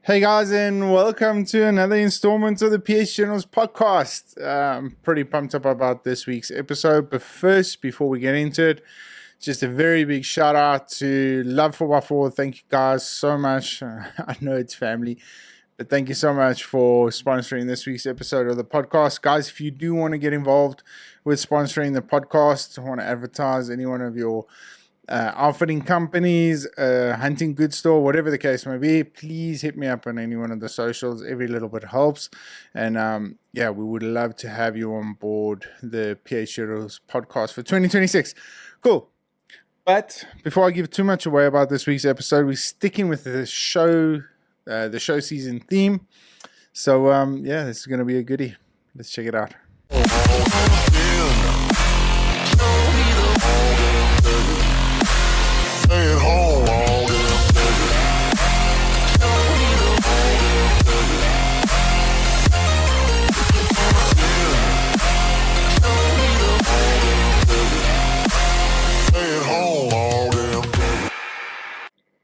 Hey guys, and welcome to another installment of the PH Journals podcast. I'm pretty pumped up about this week's episode, but first, before we get into it, just a very big shout out to Love 4x4. Thank you guys so much. I know it's family, but thank you so much for sponsoring this week's episode of the podcast. Guys, if you do want to get involved with sponsoring the podcast, want to advertise any one of your outfitting companies, hunting goods store, whatever the case may be, please hit me up on any one of the socials. Every little bit helps. And we would love to have you on board the PH Journals podcast for 2026. Cool. But before I give too much away about this week's episode, we're sticking with the show season theme. So this is going to be a goodie. Let's check it out.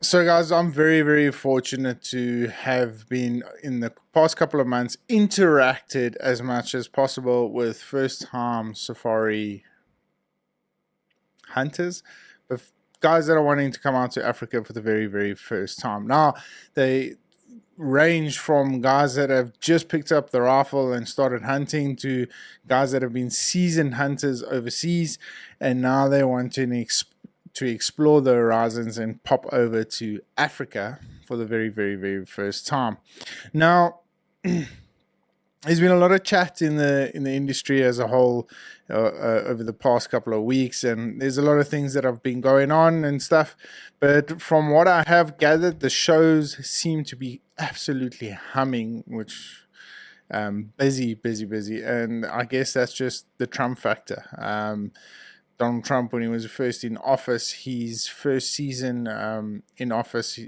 So guys, I'm very, very fortunate to have been in the past couple of months interacted as much as possible with first-time safari hunters, but guys that are wanting to come out to Africa for the very, very first time. Now, they range from guys that have just picked up the rifle and started hunting to guys that have been seasoned hunters overseas, and now they want to explore the horizons and pop over to Africa for the very, very, very first time. Now, there's been a lot of chat in the industry as a whole over the past couple of weeks, and there's a lot of things that have been going on and stuff. But from what I have gathered, the shows seem to be absolutely humming, which busy, and I guess that's just the Trump factor. Donald Trump, when he was first in office, his first season in office,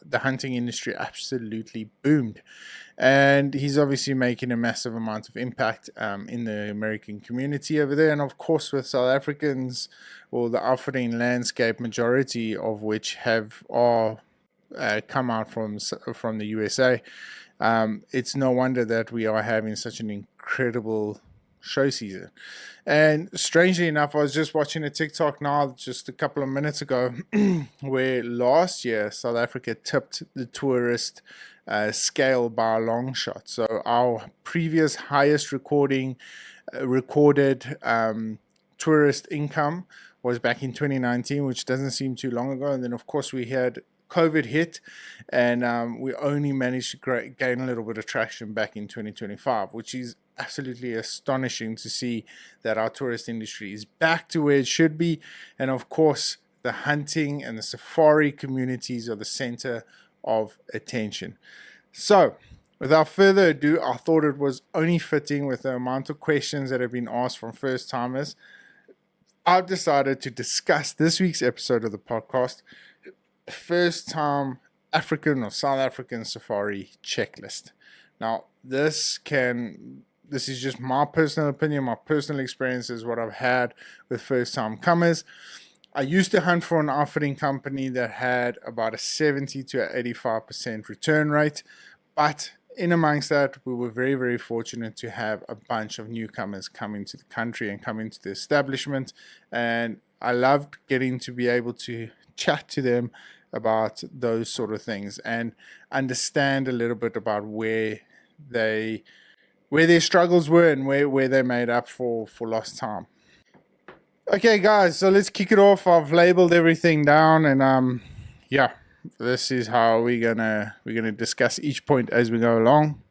the hunting industry absolutely boomed. And he's obviously making a massive amount of impact in the American community over there. And of course, with South Africans, or the outfitting landscape, majority of which are come out from the USA, it's no wonder that we are having such an incredible show season. And strangely enough, I was just watching a TikTok now just a couple of minutes ago where last year South Africa tipped the tourist scale by a long shot. So our previous highest recorded tourist income was back in 2019, which doesn't seem too long ago. And then of course we had COVID hit, and we only managed to gain a little bit of traction back in 2025, which is absolutely astonishing to see that our tourist industry is back to where it should be. And of course, the hunting and the safari communities are the center of attention. So, without further ado, I thought it was only fitting with the amount of questions that have been asked from first timers. I've decided to discuss this week's episode of the podcast, first time African or South African safari checklist. Now, this is just my personal opinion, my personal experiences, what I've had with first time comers. I used to hunt for an outfitting company that had about a 70 to 85% return rate, but in amongst that, we were very, very fortunate to have a bunch of newcomers come into the country and come into the establishment, and I loved getting to be able to chat to them about those sort of things and understand a little bit about where their struggles were and where they made up for lost time. Okay, guys, so let's kick it off. I've labeled everything down, and this is how we're gonna discuss each point as we go along.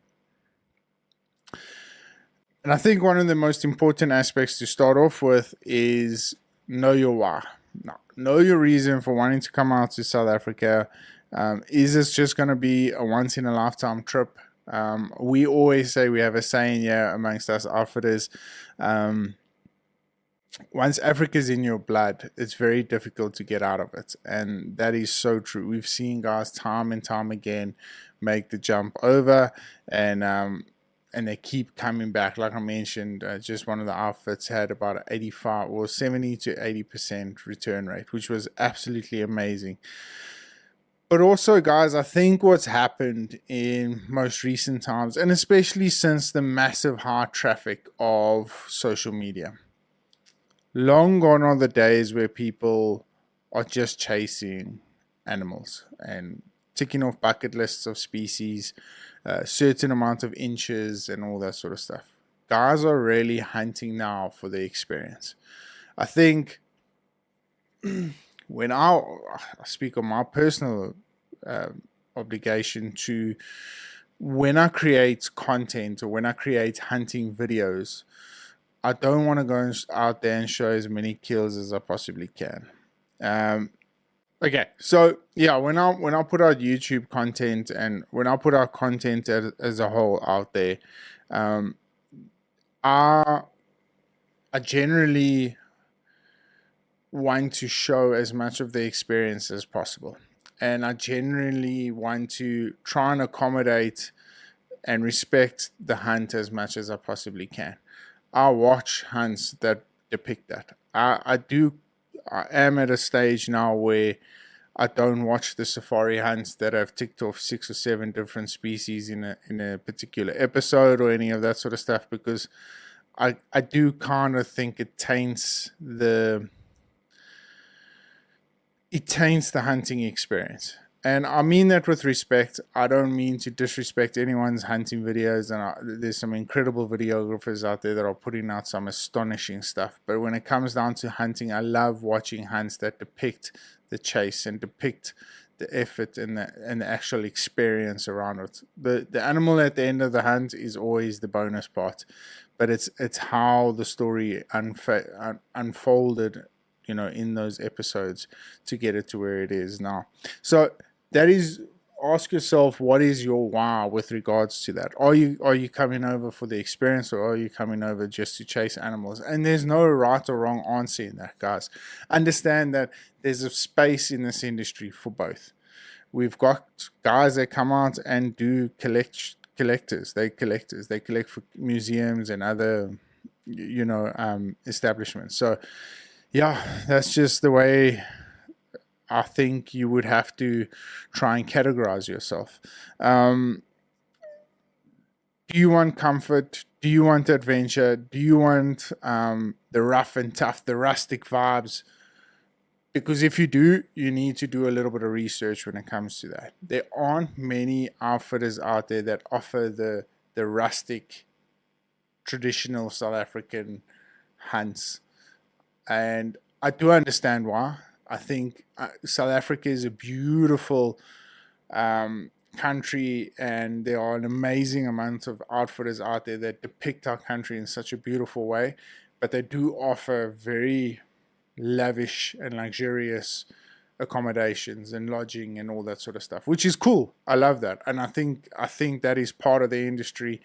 And I think one of the most important aspects to start off with is know your why. Know your reason for wanting to come out to South Africa. Is this just going to be a once in a lifetime trip? We always say, we have a saying here amongst us outfitters, once Africa's in your blood, it's very difficult to get out of it. And that is so true. We've seen guys time and time again make the jump over, and they keep coming back. Like I mentioned, just one of the outfits had about 85 or 70 to 80% return rate, which was absolutely amazing. But also, guys, I think what's happened in most recent times, and especially since the massive high traffic of social media, long gone are the days where people are just chasing animals and ticking off bucket lists of species, a certain amount of inches, and all that sort of stuff. Guys are really hunting now for the experience. I think when I speak on my personal obligation to, when I create content or when I create hunting videos, I don't want to go out there and show as many kills as I possibly can. Okay, so yeah, when I put out YouTube content and when I put our content as a whole out there, I generally want to show as much of the experience as possible, and I generally want to try and accommodate and respect the hunt as much as I possibly can. I watch hunts that depict that. I am at a stage now where I don't watch the safari hunts that have ticked off 6 or 7 different species in a particular episode or any of that sort of stuff, because I do kind of think it taints the hunting experience. And I mean that with respect. I don't mean to disrespect anyone's hunting videos. And there's some incredible videographers out there that are putting out some astonishing stuff. But when it comes down to hunting, I love watching hunts that depict the chase and depict the effort and the actual experience around it. The animal at the end of the hunt is always the bonus part, but it's how the story unfolded, in those episodes to get it to where it is now. So that is, ask yourself, what is your why with regards to that? Are you coming over for the experience, or are you coming over just to chase animals? And there's no right or wrong answer in that, guys. Understand that there's a space in this industry for both. We've got guys that come out and do collectors. They collect for museums and other establishments. So yeah, that's just the way I think you would have to try and categorize yourself. Do you want comfort? Do you want adventure? Do you want the rough and tough, the rustic vibes? Because if you do, you need to do a little bit of research when it comes to that. There aren't many outfitters out there that offer the rustic, traditional South African hunts. And I do understand why. I think South Africa is a beautiful country, and there are an amazing amount of outfitters out there that depict our country in such a beautiful way, but they do offer very lavish and luxurious accommodations and lodging and all that sort of stuff, which is cool. I love that, and I think that is part of the industry.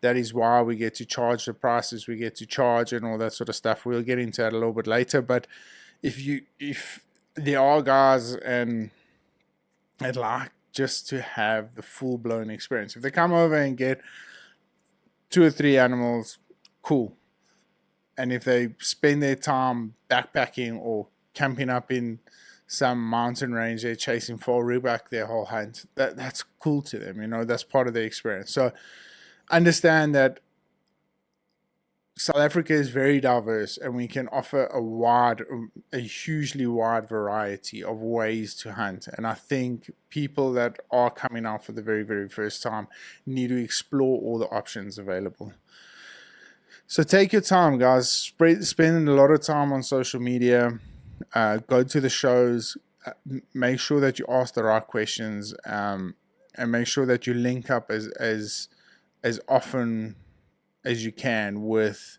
That is why we get to charge the prices we get to charge and all that sort of stuff. We'll get into that a little bit later. But if there are guys and I'd like just to have the full blown experience, if they come over and get 2 or 3 animals, cool. And if they spend their time backpacking or camping up in some mountain range, they're chasing for rhubark their whole hunt, that's cool to them. That's part of the experience. So understand that South Africa is very diverse, and we can offer a hugely wide variety of ways to hunt. And I think people that are coming out for the very, very first time need to explore all the options available. So take your time, guys. Spend a lot of time on social media. Go to the shows. Make sure that you ask the right questions, and make sure that you link up as often as you can with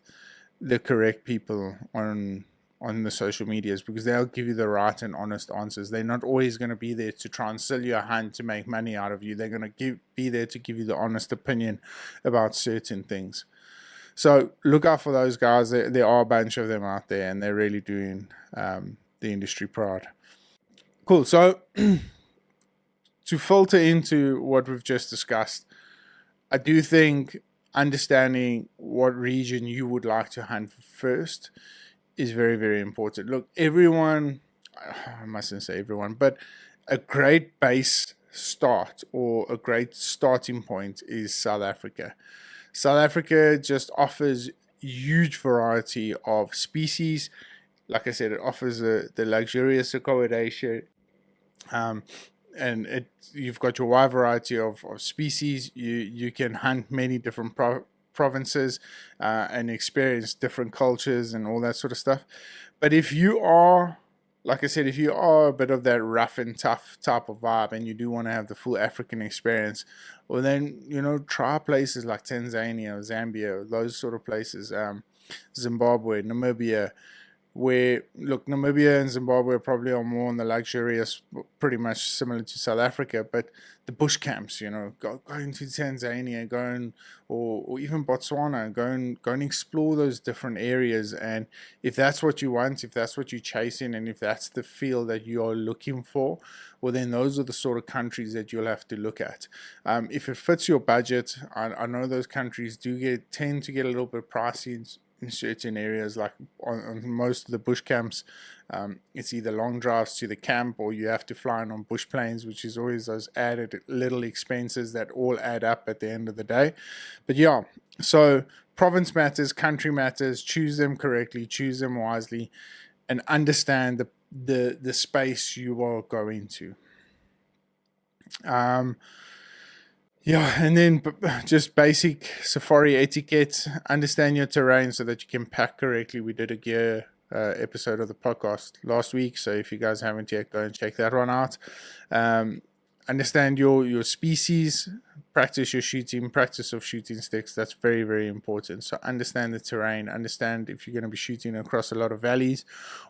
the correct people on the social medias, because they'll give you the right and honest answers. They're not always going to be there to try and sell you a hunt to make money out of you. They're going to be there to give you the honest opinion about certain things. So look out for those guys. There are a bunch of them out there, and they're really doing the industry proud. Cool. So to filter into what we've just discussed, I do think understanding what region you would like to hunt first is very, very important. Look, everyone, I mustn't say everyone, but a great base start or a great starting point is South Africa. South Africa just offers huge variety of species. Like I said, it offers the luxurious accommodation, um, and you've got your wide variety of species. You can hunt many different provinces and experience different cultures and all that sort of stuff. But if you are, like I said, if you are a bit of that rough and tough type of vibe and you do want to have the full African experience, well, then, try places like Tanzania, Zambia, those sort of places, Zimbabwe, Namibia, where, look, Namibia and Zimbabwe probably are more on the luxurious, pretty much similar to South Africa, but the bush camps, going to Tanzania, or even Botswana, go and explore those different areas. And if that's what you want, if that's what you're chasing, and if that's the feel that you're looking for, well, then those are the sort of countries that you'll have to look at. If it fits your budget, I know those countries tend to get a little bit pricey in certain areas, like on most of the bush camps. It's either long drives to the camp, or you have to fly in on bush planes, which is always those added little expenses that all add up at the end of the day. But yeah, so province matters, country matters. Choose them correctly, choose them wisely, and understand the space you are going to. Yeah, and then just basic safari etiquette. Understand your terrain so that you can pack correctly. We did a gear episode of the podcast last week, so if you guys haven't yet, go and check that one out. Understand your species. Practice your shooting. Practice of shooting sticks. That's very, very important. So understand the terrain. Understand if you're going to be shooting across a lot of valleys,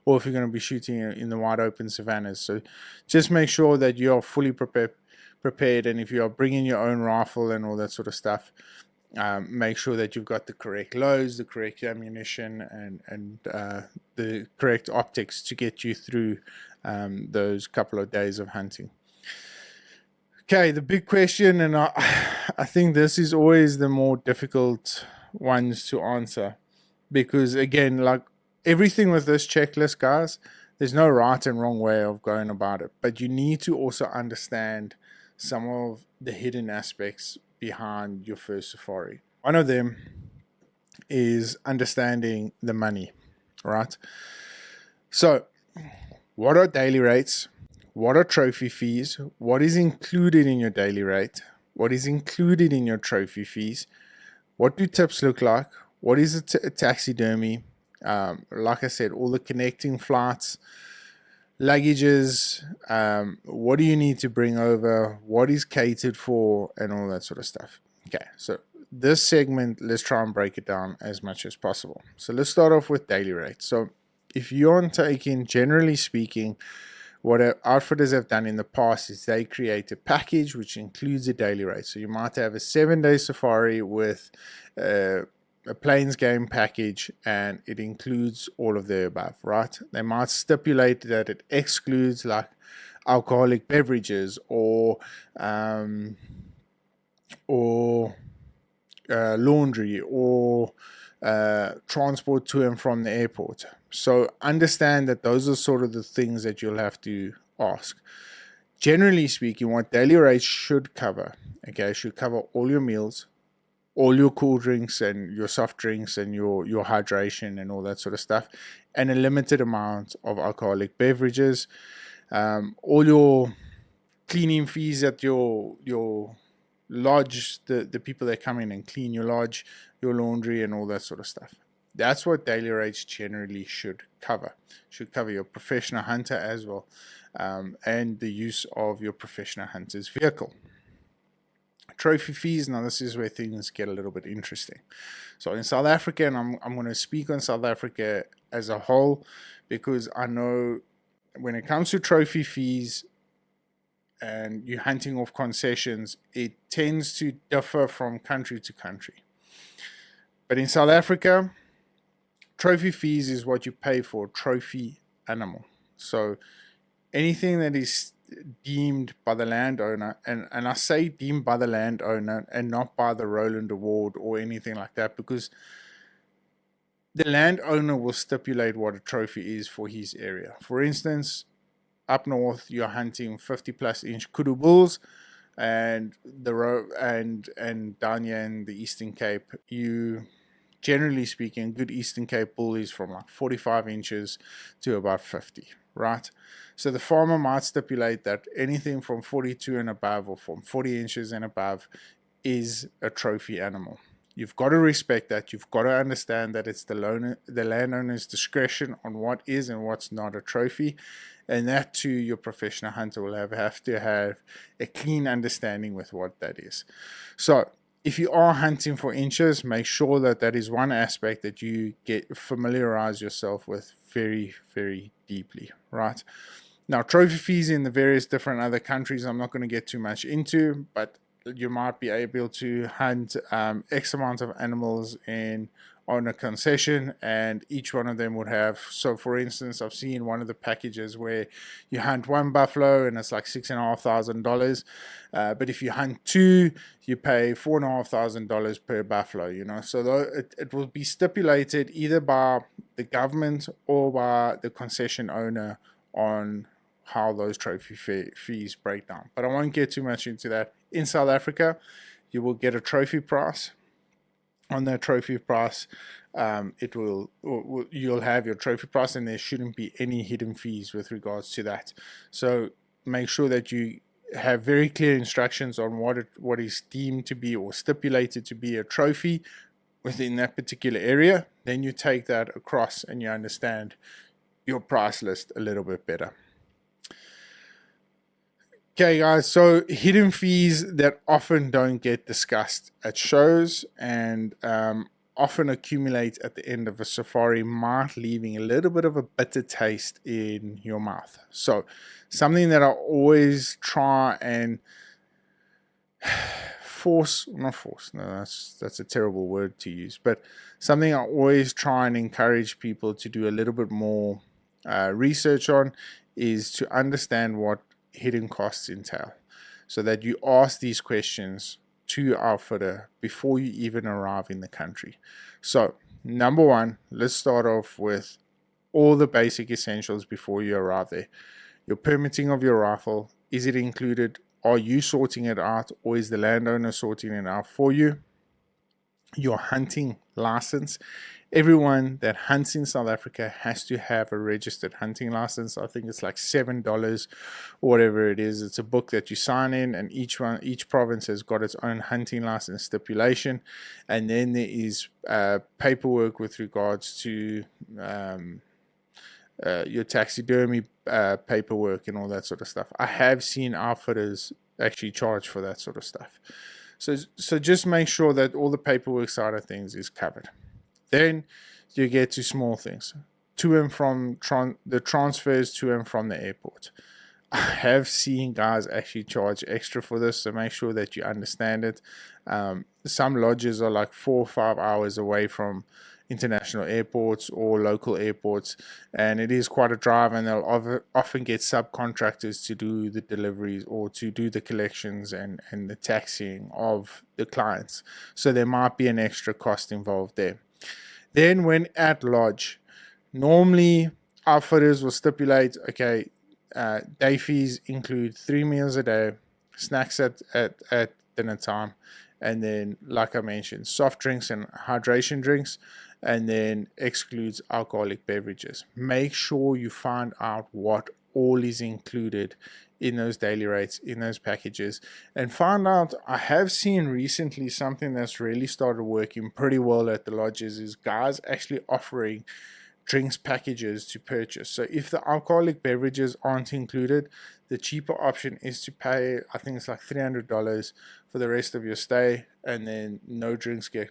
or if you're going to be shooting in the wide open savannas. So just make sure that you are fully prepared, and if you are bringing your own rifle and all that sort of stuff, make sure that you've got the correct loads, the correct ammunition, and the correct optics to get you through those couple of days of hunting. Okay, the big question, and I think this is always the more difficult ones to answer, because again, like everything with this checklist, guys, there's no right and wrong way of going about it, but you need to also understand some of the hidden aspects behind your first safari. One of them is understanding the money, right? So, what are daily rates? What are trophy fees? What is included in your daily rate? What is included in your trophy fees? What do tips look like? What is a taxidermy? Like I said, all the connecting flights, luggages, what do you need to bring over, what is catered for, and all that sort of stuff. Okay, so this segment, let's try and break it down as much as possible. So let's start off with daily rates. So if you're taking, generally speaking, what outfitters have done in the past is they create a package which includes a daily rate. So you might have a 7-day safari with a plains game package, and it includes all of the above, right? They might stipulate that it excludes like alcoholic beverages or laundry or transport to and from the airport. So understand that those are sort of the things that you'll have to ask. Generally speaking, what daily rates should cover, should cover all your meals, all your cool drinks and your soft drinks and your hydration and all that sort of stuff, and a limited amount of alcoholic beverages, all your cleaning fees at your lodge, the people that come in and clean your lodge, your laundry and all that sort of stuff. That's what daily rates generally should cover. Should cover your professional hunter as well, and the use of your professional hunter's vehicle. Trophy fees, now this is where things get a little bit interesting. So in South Africa, and I'm going to speak on South Africa as a whole, because I know when it comes to trophy fees and you're hunting off concessions, it tends to differ from country to country. But in South Africa, trophy fees is what you pay for a trophy animal. So anything that is deemed by the landowner, and I say deemed by the landowner and not by the Roland Award or anything like that, because the landowner will stipulate what a trophy is for his area. For instance, up north, you're hunting 50 plus inch kudu bulls, and and down here in the Eastern Cape, you generally speaking, good Eastern Cape bull is from like 45 inches to about 50, right? So the farmer might stipulate that anything from 42 and above, or from 40 inches and above, is a trophy animal. You've got to respect that. You've got to understand that it's the landowner's discretion on what is and what's not a trophy. And that too, your professional hunter will have to have a clean understanding with what that is. So if you are hunting for inches, make sure that that is one aspect that you familiarize yourself with very, very deeply, right? Now, trophy fees in the various different other countries, I'm not going to get too much into, but you might be able to hunt X amount of animals on a concession, and each one of them would have, so for instance, I've seen one of the packages where you hunt one buffalo and it's like $6,500, but if you hunt two, you pay $4,500 per buffalo, so it will be stipulated either by the government or by the concession owner on how those trophy fees break down. But I won't get too much into that. In South Africa, you will get a trophy price. On that trophy price, you'll have your trophy price, and there shouldn't be any hidden fees with regards to that. So make sure that you have very clear instructions on what is deemed to be or stipulated to be a trophy within that particular area. Then you take that across and you understand your price list a little bit better. Okay, guys, so hidden fees that often don't get discussed at shows and often accumulate at the end of a safari, might leaving a little bit of a bitter taste in your mouth. So something that I always try and that's a terrible word to use, but something I always try and encourage people to do a little bit more research on is to understand what hidden costs entail, so that you ask these questions to your outfitter before you even arrive in the country. So number one, let's start off with all the basic essentials before you arrive there. Your permitting of your rifle, is it included? Are you sorting it out, or is the landowner sorting it out for you? Your hunting license. Everyone that hunts in South Africa has to have a registered hunting license. I think it's like $7 or whatever it is. It's a book that you sign in, and each province has got its own hunting license stipulation. And then there is paperwork with regards to your taxidermy paperwork and all that sort of stuff. I have seen outfitters actually charge for that sort of stuff. So just make sure that all the paperwork side of things is covered. Then you get to small things, to and from the transfers to and from the airport. I have seen guys actually charge extra for this, so make sure that you understand it. Some lodges are like 4 or 5 hours away from international airports or local airports, and it is quite a drive, and they'll often get subcontractors to do the deliveries or to do the collections and the taxiing of the clients, so there might be an extra cost involved there. Then when at lodge, normally outfitters will stipulate, okay, day fees include 3 meals a day, snacks at dinner time, and then, like I mentioned, soft drinks and hydration drinks, and then excludes alcoholic beverages. Make sure you find out what all is included in those daily rates, in those packages, and find out. I have seen recently something that's really started working pretty well at the lodges is guys actually offering drinks packages to purchase. So if the alcoholic beverages aren't included, the cheaper option is to pay, I think it's like $300 for the rest of your stay, and then no drinks get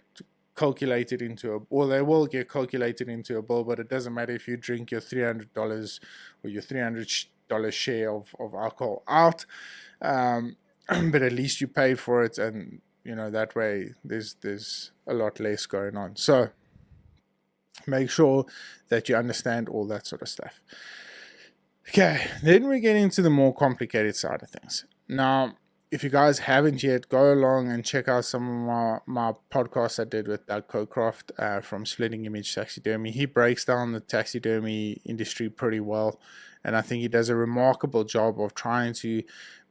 calculated into they will get calculated into a bill, but it doesn't matter if you drink your $300 or your $300 share of alcohol out, but at least you paid for it, and that way there's a lot less going on. So make sure that you understand all that sort of stuff. Okay, then we get into the more complicated side of things. Now, if you guys haven't yet, go along and check out some of my podcasts I did with Doug Cocroft from Splitting Image Taxidermy. He breaks down the taxidermy industry pretty well, And I think he does a remarkable job of trying to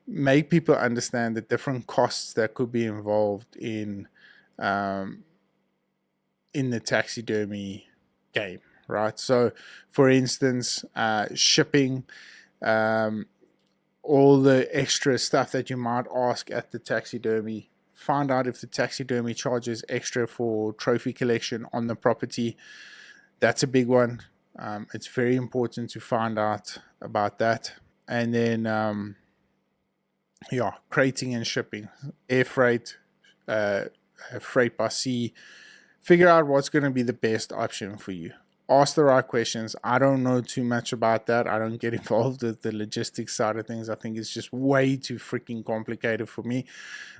make people understand the different costs that could be involved um, in the taxidermy game, right? So, for instance, shipping, um, all the extra stuff that you might ask at the taxidermy. Find out if the taxidermy charges extra for trophy collection on the property. That's a big one. It's very important to find out about that. And then, crating and shipping, air freight, freight by sea. Figure out what's going to be the best option for you. Ask the right questions. I don't know too much about that. I don't get involved with the logistics side of things. I think it's just way too freaking complicated for me.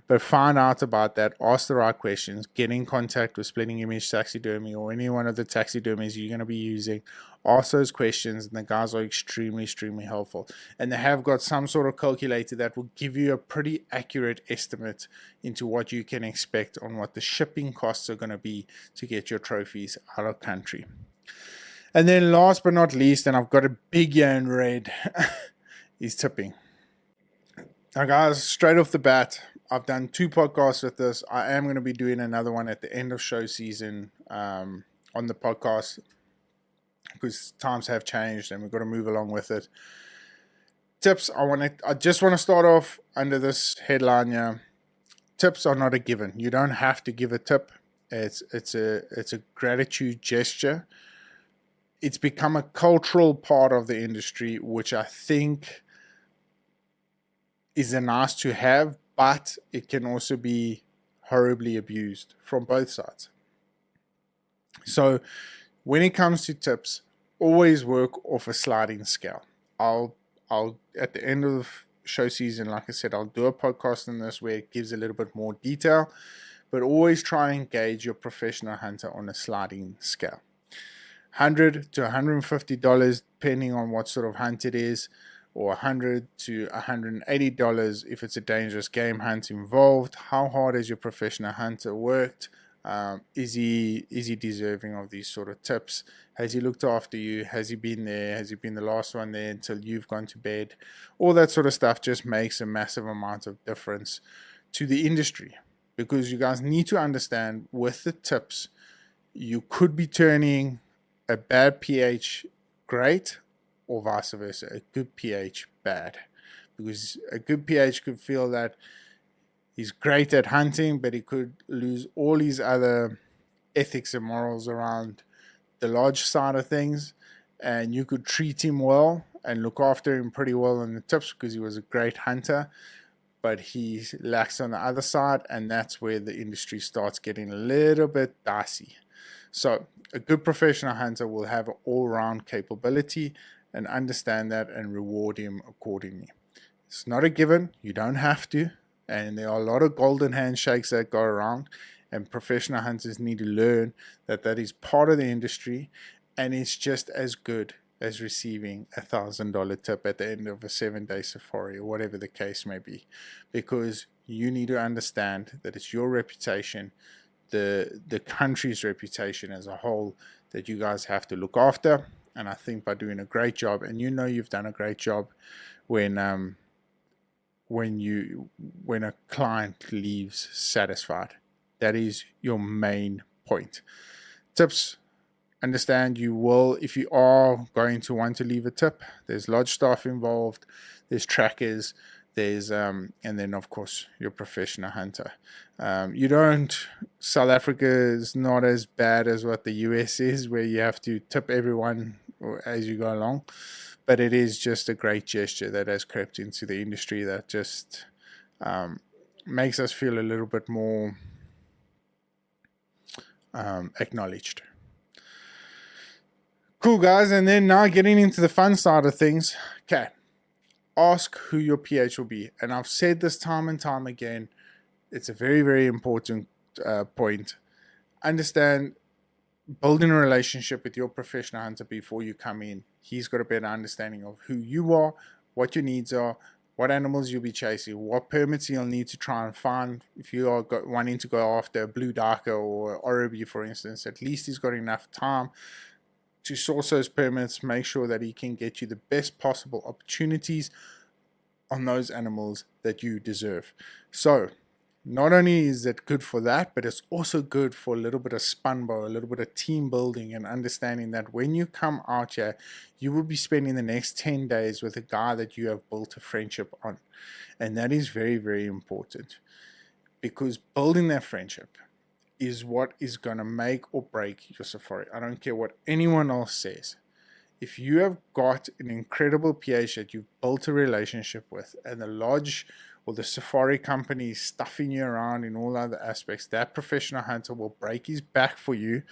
But find out about that. Ask the right questions. Get in contact with Splitting Image Taxidermy or any one of the taxidermies you're going to be using. Ask those questions, and the guys are extremely, extremely helpful. And they have got some sort of calculator that will give you a pretty accurate estimate into what you can expect on what the shipping costs are going to be to get your trophies out of country. And then last but not least, and I've got a big year in red, is tipping. Now, guys, straight off the bat, I've done 2 podcasts with this. I am going to be doing another one at the end of show season on the podcast because times have changed and we've got to move along with it. Tips, I just want to start off under this headline here. Tips are not a given. You don't have to give a tip. It's a gratitude gesture. It's become a cultural part of the industry, which I think is a nice to have, but it can also be horribly abused from both sides. So when it comes to tips, always work off a sliding scale. I'll at the end of show season, like I said, I'll do a podcast on this where it gives a little bit more detail, but always try and gauge your professional hunter on a sliding scale. $100 to $150 depending on what sort of hunt it is, or $100 to $180 if it's a dangerous game hunt involved. How hard has your professional hunter worked? Is he deserving of these sort of tips? Has he looked after you? Has he been there? Has he been the last one there until you've gone to bed? All that sort of stuff just makes a massive amount of difference to the industry, because you guys need to understand with the tips, you could be turning a bad pH great, or vice versa, a good pH bad. Because a good pH could feel that he's great at hunting, but he could lose all his other ethics and morals around the lodge side of things, and you could treat him well and look after him pretty well in the tips because he was a great hunter, but he lacks on the other side, and that's where the industry starts getting a little bit dicey. So a good professional hunter will have an all-round capability and understand that and reward him accordingly. It's not a given. You don't have to. And there are a lot of golden handshakes that go around, and professional hunters need to learn that that is part of the industry, and it's just as good as receiving $1,000 tip at the end of a 7-day safari or whatever the case may be, because you need to understand that it's your reputation, the country's reputation as a whole, that you guys have to look after. And I think by doing a great job, and you know you've done a great job when a client leaves satisfied. That is your main point. Tips, understand you will, if you are going to want to leave a tip, there's lodge staff involved, there's trackers, there's and then of course your professional hunter. South Africa is not as bad as what the US is, where you have to tip everyone as you go along, but it is just a great gesture that has crept into the industry that just makes us feel a little bit more acknowledged. Cool, guys. And then now getting into the fun side of things. Okay, ask who your PH will be. And I've said this time and time again, it's a very, very important point. Understand, building a relationship with your professional hunter before you come in. He's got a better understanding of who you are, what your needs are, what animals you'll be chasing, what permits you'll need to try and find. If you are wanting to go after a blue darker or Orobi, for instance, at least he's got enough time source those permits, make sure that he can get you the best possible opportunities on those animals that you deserve. So not only is it good for that, but it's also good for a little bit of spunbo, a little bit of team building, and understanding that when you come out here, you will be spending the next 10 days with a guy that you have built a friendship on. And that is very, very important, because building that friendship is what is going to make or break your safari. I don't care what anyone else says. If you have got an incredible PH that you've built a relationship with, and the lodge or the safari company is stuffing you around in all other aspects, that professional hunter will break his back for you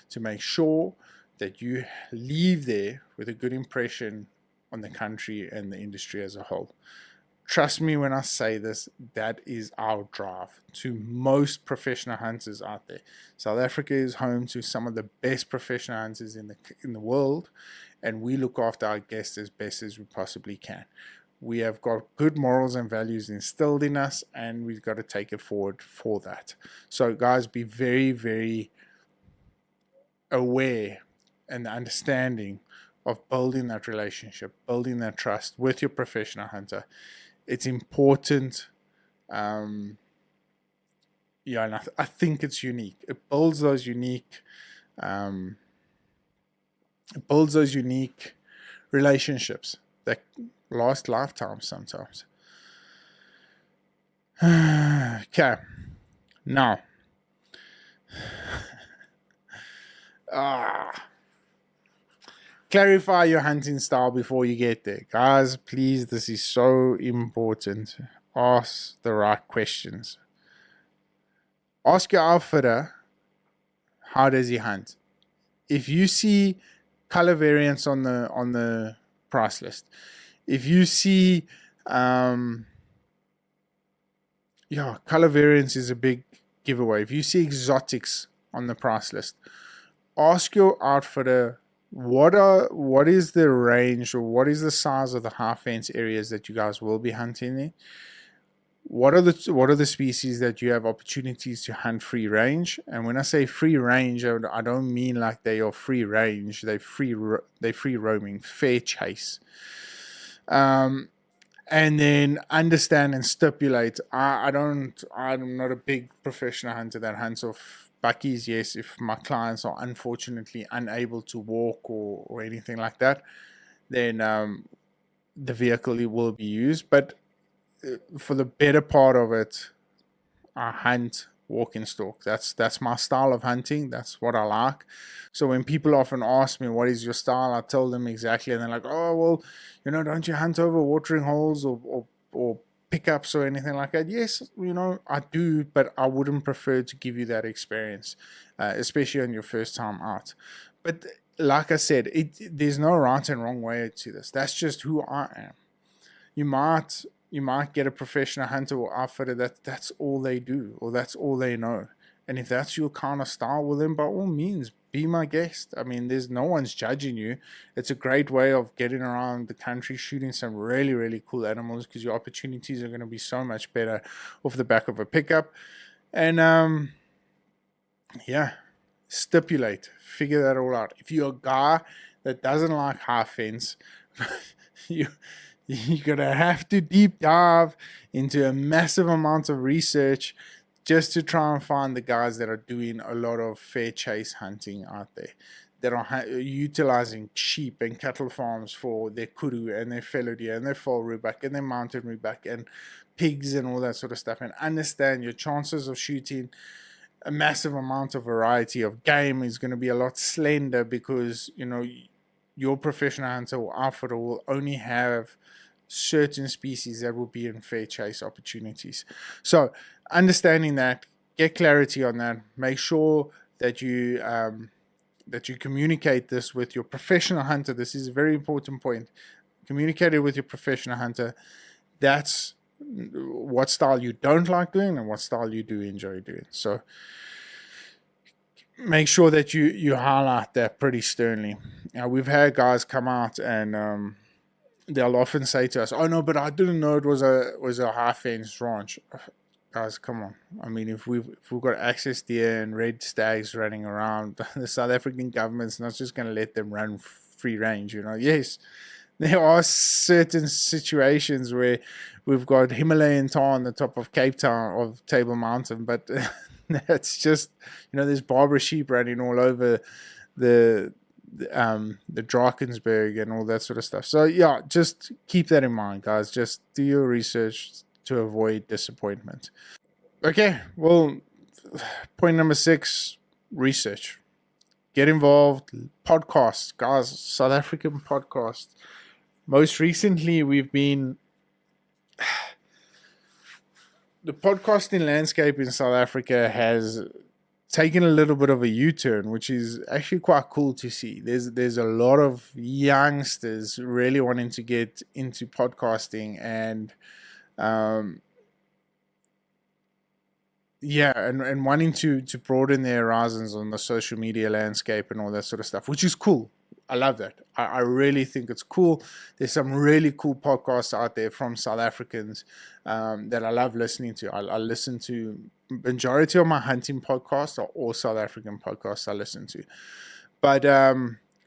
to make sure that you leave there with a good impression on the country and the industry as a whole. Trust me when I say this, that is our drive to most professional hunters out there. South Africa is home to some of the best professional hunters in the world, and we look after our guests as best as we possibly can. We have got good morals and values instilled in us, and we've got to take it forward for that. So guys, be very, very aware and understanding of building that relationship, building that trust with your professional hunter. It's important. And I think it's unique. It builds those unique relationships that last lifetimes sometimes. Okay, now clarify your hunting style before you get there. Guys, please, this is so important. Ask the right questions. Ask your outfitter, how does he hunt? If you see color variants on the price list, if you see color variance is a big giveaway. If you see exotics on the price list, ask your outfitter, what is the range, or what is the size of the half fence areas that you guys will be hunting in? What are the species that you have opportunities to hunt free range? And when I say free range, I don't mean like they are free range. They free roaming, fair chase. And then understand and stipulate. I'm not a big professional hunter that hunts off buckies. Yes, if my clients are unfortunately unable to walk or anything like that, then the vehicle will be used. But for the better part of it, I hunt walk and stalk. That's my style of hunting. That's what I like. So when people often ask me, what is your style? I tell them exactly, and they're like, oh, well, don't you hunt over watering holes or pickups or anything like that? Yes, I do, but I wouldn't prefer to give you that experience, especially on your first time out. But like I said, there's no right and wrong way to this. That's just who I am. You might get a professional hunter or outfitter that's all they do, or that's all they know. And if that's your kind of style, well, then by all means, be my guest. I mean, there's no one's judging you. It's a great way of getting around the country, shooting some really, really cool animals, because your opportunities are going to be so much better off the back of a pickup. And stipulate, figure that all out. If you're a guy that doesn't like half fence, you're going to have to deep dive into a massive amount of research just to try and find the guys that are doing a lot of fair chase hunting out there, that are utilizing sheep and cattle farms for their kudu and their fallow deer and their foal rhubark and their mountain rhubark and pigs and all that sort of stuff, and understand your chances of shooting a massive amount of variety of game is going to be a lot slender, because your professional hunter or outfitter will only have certain species that will be in fair chase opportunities. So understanding that, get clarity on that, make sure that you communicate this with your professional hunter. This is a very important point. Communicate it with your professional hunter. That's what style you don't like doing and what style you do enjoy doing. So make sure that you highlight that pretty sternly. Now, we've had guys come out and they'll often say to us, oh no, but I didn't know it was a half fence ranch. Guys, come on. I mean, if we've got access deer and red stags running around, the South African government's not just going to let them run free range. Yes, there are certain situations where we've got Himalayan tar on the top of Cape Town, of Table Mountain, but that's just, there's Barbara sheep running all over the the Drakensberg and all that sort of stuff. So yeah, just keep that in mind, guys. Just do your research to avoid disappointment. Okay, well, point number 6: research. Get involved. Podcasts, guys. South African podcasts. Most recently, we've been the podcasting landscape in South Africa has taken a little bit of a U-turn, which is actually quite cool to see. There's a lot of youngsters really wanting to get into podcasting, and and wanting to broaden their horizons on the social media landscape and all that sort of stuff, which is cool. I love that. I really think it's cool. There's some really cool podcasts out there from South Africans that I love listening to. I listen to majority of my hunting podcasts are all South African podcasts I listen to. But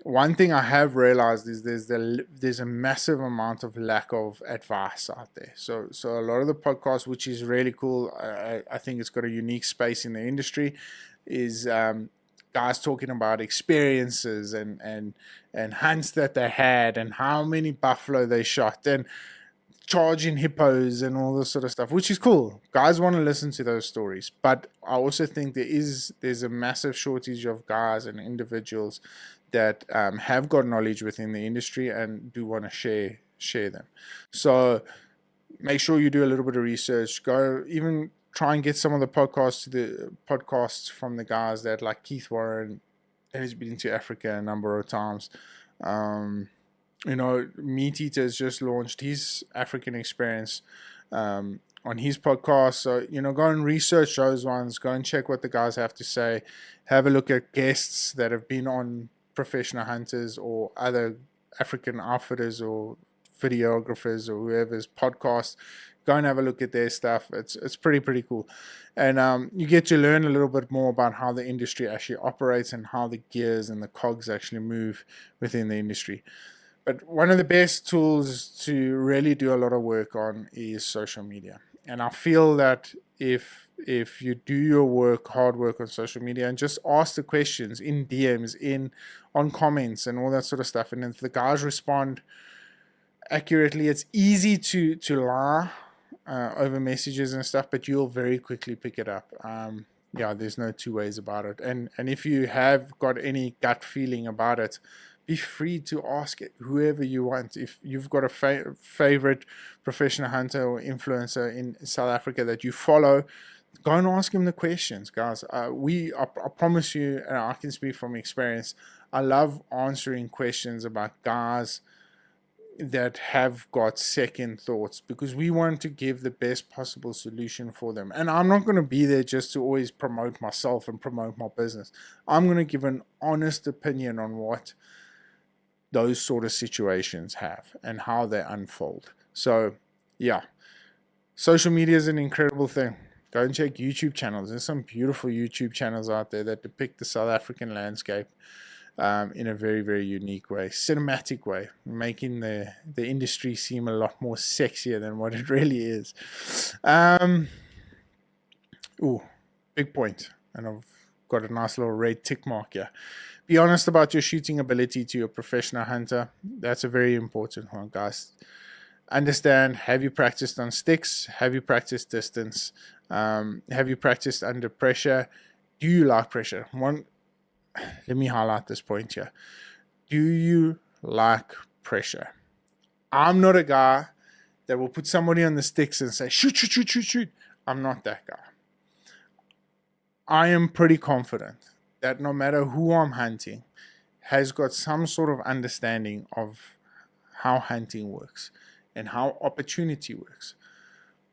one thing I have realized is there's a massive amount of lack of advice out there. So a lot of the podcasts, which is really cool, I think it's got a unique space in the industry, is guys talking about experiences and hunts that they had and how many buffalo they shot and charging hippos and all this sort of stuff, which is cool. Guys want to listen to those stories, but I also think there's a massive shortage of guys and individuals that have got knowledge within the industry and do want to share them. So make sure you do a little bit of research. Go even try and get some of the podcasts from the guys that, like Keith Warren, has been to Africa a number of times. Meat Eater has just launched his African experience on his podcast. So, go and research those ones. Go and check what the guys have to say. Have a look at guests that have been on Professional Hunters or other African outfitters or videographers or whoever's podcast. Go and have a look at their stuff. It's pretty cool. And you get to learn a little bit more about how the industry actually operates and how the gears and the cogs actually move within the industry. But one of the best tools to really do a lot of work on is social media. And I feel that if you do your hard work on social media and just ask the questions in DMs, on comments and all that sort of stuff, and if the guys respond accurately, it's easy to lie over messages and stuff, but you'll very quickly pick it up. There's no two ways about it. And if you have got any gut feeling about it, be free to ask it whoever you want. If you've got a favorite professional hunter or influencer in South Africa that you follow, go and ask him the questions, guys. I promise you, and I can speak from experience, I love answering questions about guys that have got second thoughts, because we want to give the best possible solution for them. And I'm not going to be there just to always promote myself and promote my business. I'm going to give an honest opinion on what those sort of situations have and how they unfold. So yeah, social media is an incredible thing. Go and check YouTube channels. There's some beautiful YouTube channels out there that depict the South African landscape in a very, very unique way, cinematic way, making the industry seem a lot more sexier than what it really is. Big point. And I've got a nice little red tick mark here. Be honest about your shooting ability to your professional hunter. That's a very important one, guys. Understand, have you practiced on sticks? Have you practiced distance? Have you practiced under pressure? Do you like pressure? Let me highlight this point here. Do you like pressure? I'm not a guy that will put somebody on the sticks and say, shoot, shoot, shoot, shoot, shoot. I'm not that guy. I am pretty confident that no matter who I'm hunting has got some sort of understanding of how hunting works and how opportunity works.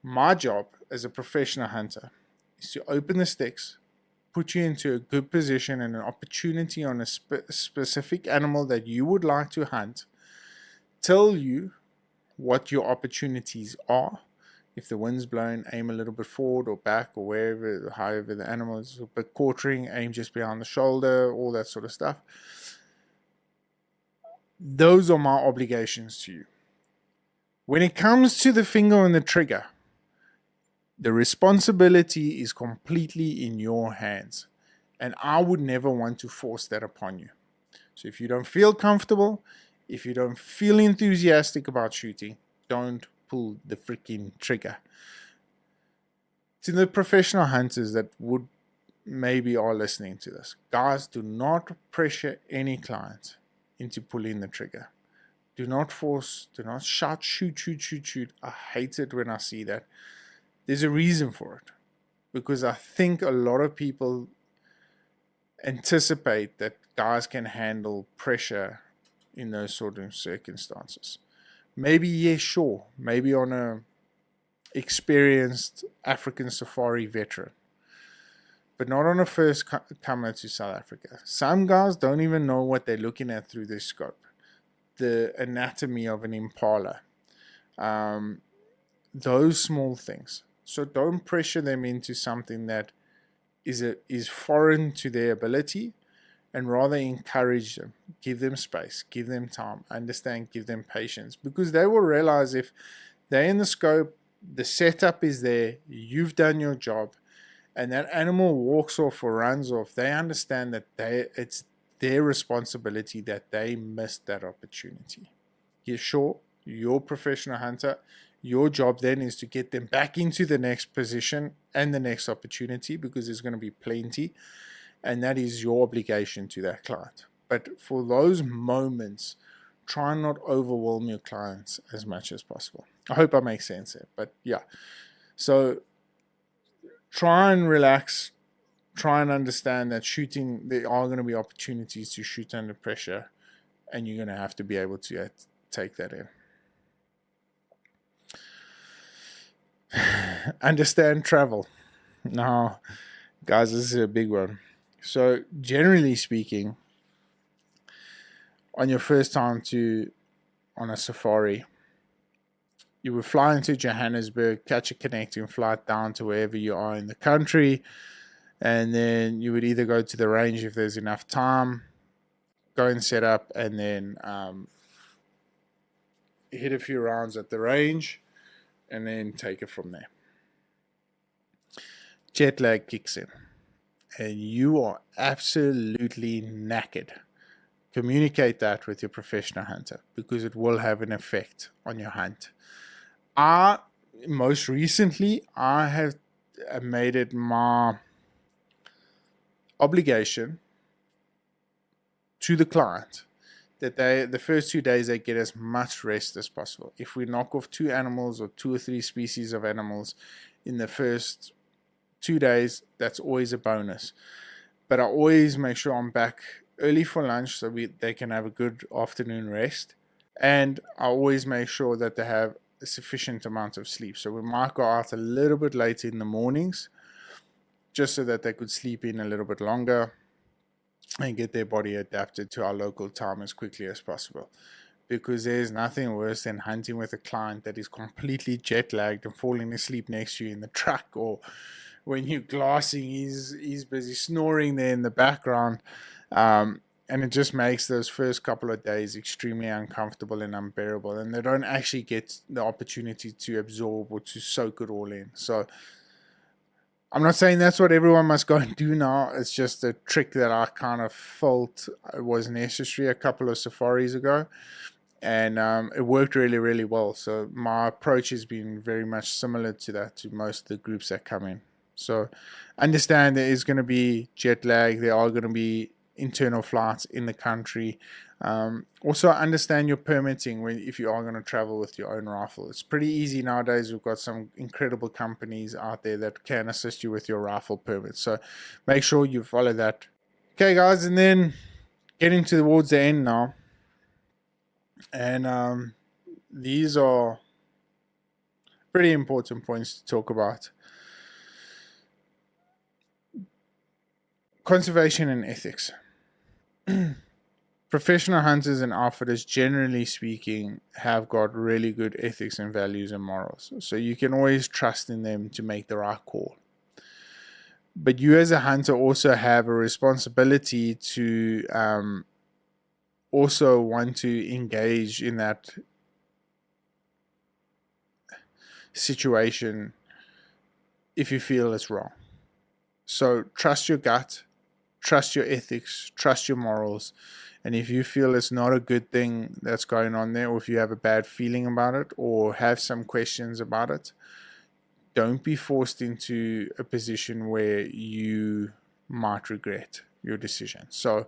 My job as a professional hunter is to open the sticks, put you into a good position and an opportunity on a specific animal that you would like to hunt, tell you what your opportunities are, If the wind's blowing, aim a little bit forward or back or wherever, however the animal is a bit quartering, aim just behind the shoulder, all that sort of stuff. Those are my obligations to you. When it comes to the finger on the trigger, the responsibility is completely in your hands. And I would never want to force that upon you. So if you don't feel comfortable, if you don't feel enthusiastic about shooting, don't pull the freaking trigger. To the professional hunters that would maybe are listening to this, guys, do not pressure any client into pulling the trigger. Do not force, do not shout, shoot, shoot, shoot, shoot. I hate it when I see that. There's a reason for it. Because I think a lot of people anticipate that guys can handle pressure in those sort of circumstances. Maybe, yeah, sure. Maybe on a experienced African safari veteran. But not on a first comer to South Africa. Some guys don't even know what they're looking at through their scope. The anatomy of an impala. Those small things. So don't pressure them into something that is foreign to their ability, and rather encourage them, give them space, give them time, understand, give them patience, because they will realize if they're in the scope, the setup is there, you've done your job, and that animal walks off or runs off, they understand that it's their responsibility that they missed that opportunity. Yeah, sure, you're a professional hunter. Your job then is to get them back into the next position and the next opportunity, because there's going to be plenty, and that is your obligation to that client. But for those moments, try not overwhelm your clients as much as possible. I hope I make sense there, but yeah. So try and relax, try and understand that shooting, there are going to be opportunities to shoot under pressure, and you're going to have to be able to take that in. Understand travel. Now, guys, this is a big one. So, generally speaking, on your first time on a safari, you would fly into Johannesburg, catch a connecting flight down to wherever you are in the country, and then you would either go to the range if there's enough time, go and set up, and then hit a few rounds at the range, and then take it from there. Jet lag kicks in, and you are absolutely knackered. Communicate that with your professional hunter, because it will have an effect on your hunt. Most recently, I have made it my obligation to the client that the first 2 days they get as much rest as possible. If we knock off 2 animals or 2 or 3 species of animals in the first 2 days, that's always a bonus. But I always make sure I'm back early for lunch so they can have a good afternoon rest. And I always make sure that they have a sufficient amount of sleep. So we might go out a little bit later in the mornings, just so that they could sleep in a little bit longer and get their body adapted to our local time as quickly as possible. Because there's nothing worse than hunting with a client that is completely jet lagged and falling asleep next to you in the truck, or when you're glassing, he's busy snoring there in the background. And it just makes those first couple of days extremely uncomfortable and unbearable, and they don't actually get the opportunity to absorb or to soak it all in. So I'm not saying that's what everyone must go and do now. It's just a trick that I kind of felt was necessary a couple of safaris ago, and it worked really, really well. So my approach has been very much similar to that to most of the groups that come in. So understand there is going to be jet lag. There are going to be internal flights in the country. Also understand your permitting if you are going to travel with your own rifle. It's pretty easy nowadays. We've got some incredible companies out there that can assist you with your rifle permit. So make sure you follow that. Okay, guys, and then getting towards the end now. And these are pretty important points to talk about. Conservation and ethics. professional hunters and outfitters, generally speaking, have got really good ethics and values and morals. So you can always trust in them to make the right call. But you as a hunter also have a responsibility to also want to engage in that situation if you feel it's wrong. So trust your gut, trust your ethics, trust your morals. And if you feel it's not a good thing that's going on there, or if you have a bad feeling about it or have some questions about it, don't be forced into a position where you might regret your decision. So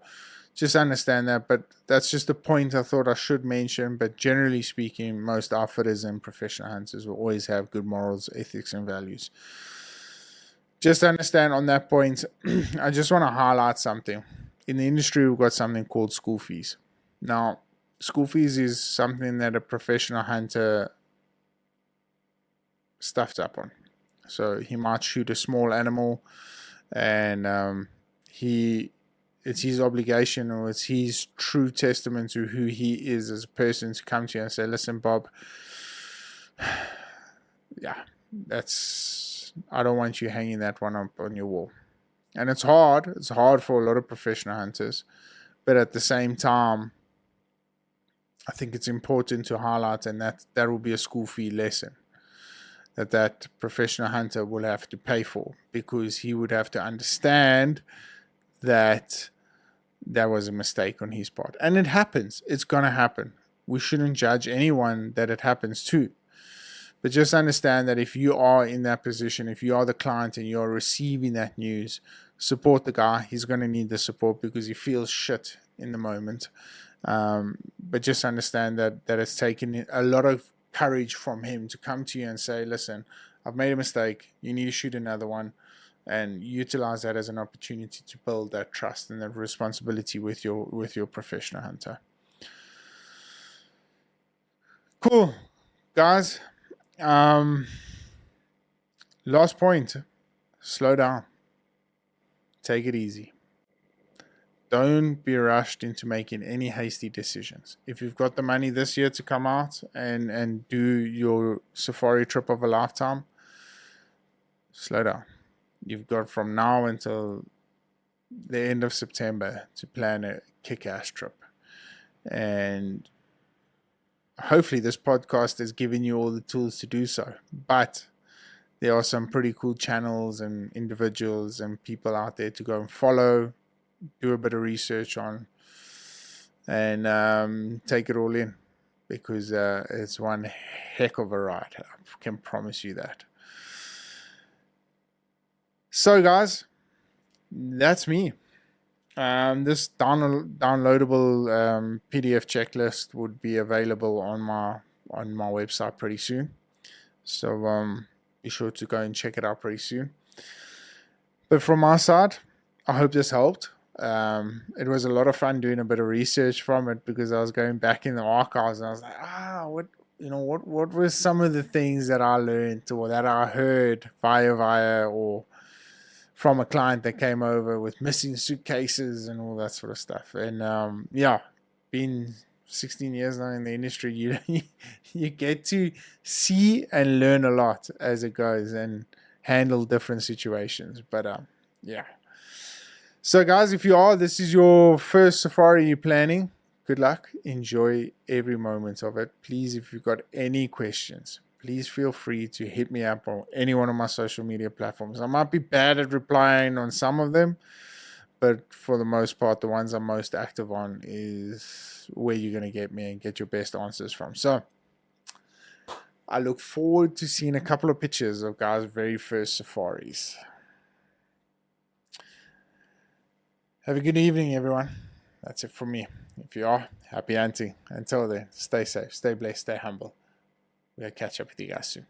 just understand that, but that's just a point I thought I should mention. But generally speaking, most outfitters and professional hunters will always have good morals, ethics, and values. Just understand on that point, I just want to highlight something. In the industry, we've got something called school fees. Now, school fees is something that a professional hunter stuffed up on. So he might shoot a small animal, and it's his obligation, or it's his true testament to who he is as a person, to come to you and say, listen, Bob, yeah, I don't want you hanging that one up on your wall. And it's hard for a lot of professional hunters, but at the same time, I think it's important to highlight, and that will be a school fee lesson that professional hunter will have to pay for, because he would have to understand that was a mistake on his part. And it happens. It's going to happen. We shouldn't judge anyone that it happens to. But just understand that if you are in that position, if you are the client and you're receiving that news, support the guy. He's going to need the support because he feels shit in the moment. But just understand that it's taken a lot of courage from him to come to you and say, listen, I've made a mistake. You need to shoot another one. And utilize that as an opportunity to build that trust and that responsibility with your professional hunter. Cool, guys. Last point, slow down. Take it easy. Don't be rushed into making any hasty decisions. If you've got the money this year to come out and do your safari trip of a lifetime, slow down. You've got from now until the end of September to plan a kick-ass trip. And hopefully this podcast has given you all the tools to do so. But there are some pretty cool channels and individuals and people out there to go and follow, do a bit of research on, and take it all in, because it's one heck of a ride. I can promise you that. So guys, that's me. This downloadable PDF checklist would be available on my website pretty soon. So be sure to go and check it out pretty soon. But from my side, I hope this helped. It was a lot of fun doing a bit of research from it, because I was going back in the archives and I was like, what were some of the things that I learned or that I heard via or from a client that came over with missing suitcases and all that sort of stuff. And being 16 years now in the industry, you get to see and learn a lot as it goes and handle different situations. But so guys, if this is your first safari you're planning, good luck. Enjoy every moment of it. Please, if you've got any questions, please feel free to hit me up on any one of my social media platforms. I might be bad at replying on some of them, but for the most part, the ones I'm most active on is where you're going to get me and get your best answers from. So I look forward to seeing a couple of pictures of guys' very first safaris. Have a good evening, everyone. That's it from me. If you are, happy hunting. Until then, stay safe, stay blessed, stay humble. We'll catch up with you guys soon.